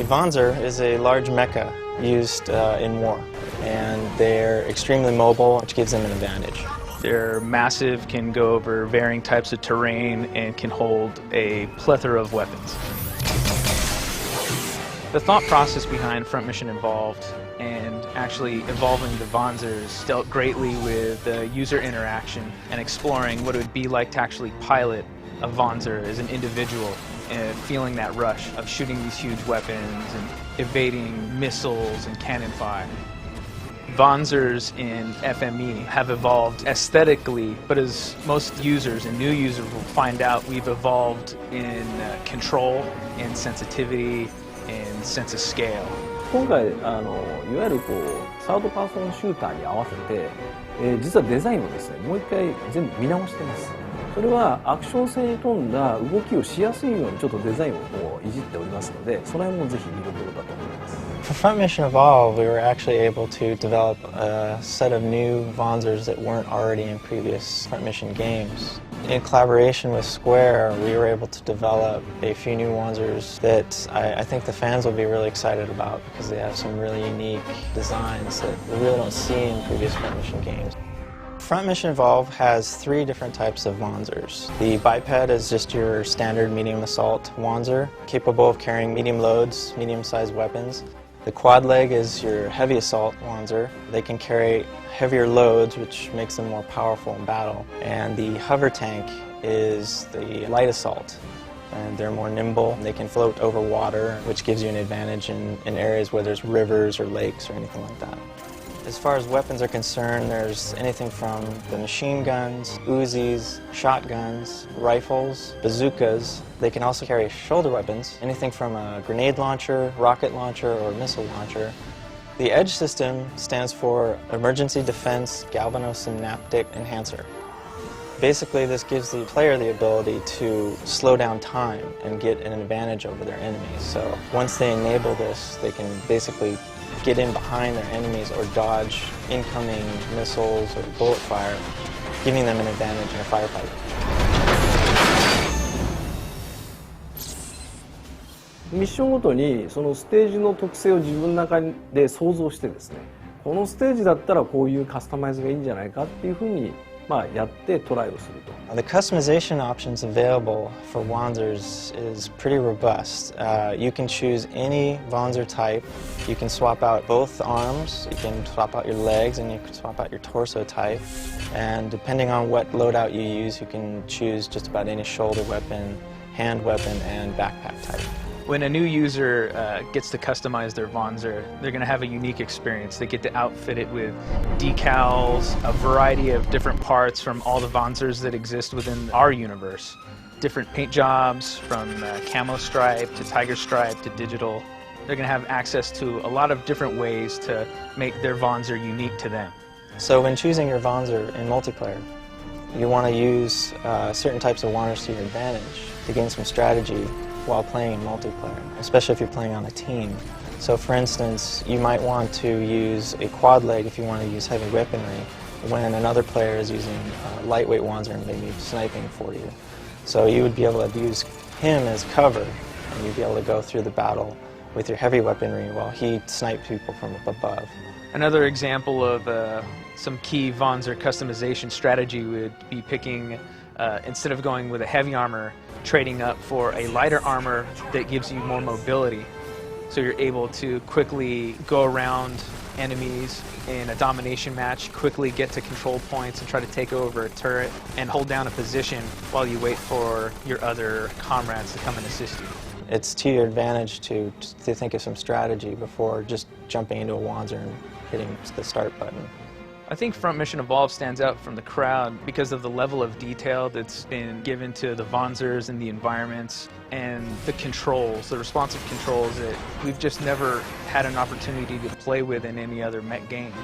A Wanzer is a large mecha used in war, and they're extremely mobile, which gives them an advantage. They're massive, can go over varying types of terrain, and can hold a plethora of weapons. The thought process behind Front Mission Evolved and actually evolving the Wanzers dealt greatly with user interaction and exploring what it would be like to actually pilot a Wanzer as an individual and feeling that rush of shooting these huge weapons and evading missiles and cannon fire. Wanzers in FME have evolved aesthetically, but as most users and new users will find out, we've evolved in control and sensitivity and sense of scale. 今回いわゆるサードパーソンシューターに合わせて、実はデザインをですね、もう一回全部見直してます。それはアクション性に富んだ動きをしやすいようにちょっとデザインをいじっておりますので、その辺もぜひ見どころだと思います。For Front Mission Evolve, we were actually able to develop a set of new Wanzers that weren't already in previous Front Mission games. In collaboration with Square, we were able to develop a few new Wanzers that I think the fans will be really excited about because they have some really unique designs that we really don't see in previous Front Mission games. Front Mission Evolve has three different types of Wanzers. The biped is just your standard medium assault Wanzer, capable of carrying medium loads, medium-sized weapons. The quad leg is your heavy assault Wanzer. They can carry heavier loads, which makes them more powerful in battle. And the hover tank is the light assault. And they're more nimble. They can float over water, which gives you an advantage in areas where there's rivers or lakes or anything like that. As far as weapons are concerned, there's anything from the machine guns, Uzis, shotguns, rifles, bazookas. They can also carry shoulder weapons, anything from a grenade launcher, rocket launcher, or missile launcher. The EDGE system stands for Emergency Defense Galvanosynaptic Enhancer. Basically, this gives the player the ability to slow down time and get an advantage over their enemies. So once they enable this, they can basically get in behind their enemies or dodge incoming missiles or bullet fire, giving them an advantage in a firefight. ミッションごとにそのステージの特性を自分の中で想像してですね、このステージだったらこういうカスタマイズがいいんじゃないかっていうふうにやってトライをすると。The customization options available for Wanzers is pretty robust. You can choose any Wanzer type. You can swap out both arms, you can swap out your legs, and you can swap out your torso type. And depending on what loadout you use, you can choose just about any shoulder weapon, hand weapon, and backpack type. When a new user gets to customize their Wanzer, they're going to have a unique experience. They get to outfit it with decals, a variety of different parts from all the Wanzers that exist within our universe. Different paint jobs, from camo stripe to tiger stripe to digital. They're going to have access to a lot of different ways to make their Wanzer unique to them. So when choosing your Wanzer in multiplayer, you want to use certain types of Wanzers to your advantage to gain some strategy while playing in multiplayer, especially if you're playing on a team. So for instance, you might want to use a quad leg if you want to use heavy weaponry when another player is using lightweight Wanzer and maybe sniping for you. So you would be able to use him as cover, and you'd be able to go through the battle with your heavy weaponry while he sniped people from up above. Another example of some key Wanzer customization strategy would be picking, instead of going with a heavy armor, trading up for a lighter armor that gives you more mobility. So you're able to quickly go around enemies in a domination match, quickly get to control points and try to take over a turret and hold down a position while you wait for your other comrades to come and assist you. It's to your advantage to think of some strategy before just jumping into a Wanzer and hitting the start button. I think Front Mission Evolved stands out from the crowd because of the level of detail that's been given to the Wanzers and the environments and the controls, the responsive controls that we've just never had an opportunity to play with in any other mech games.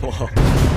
Whoa.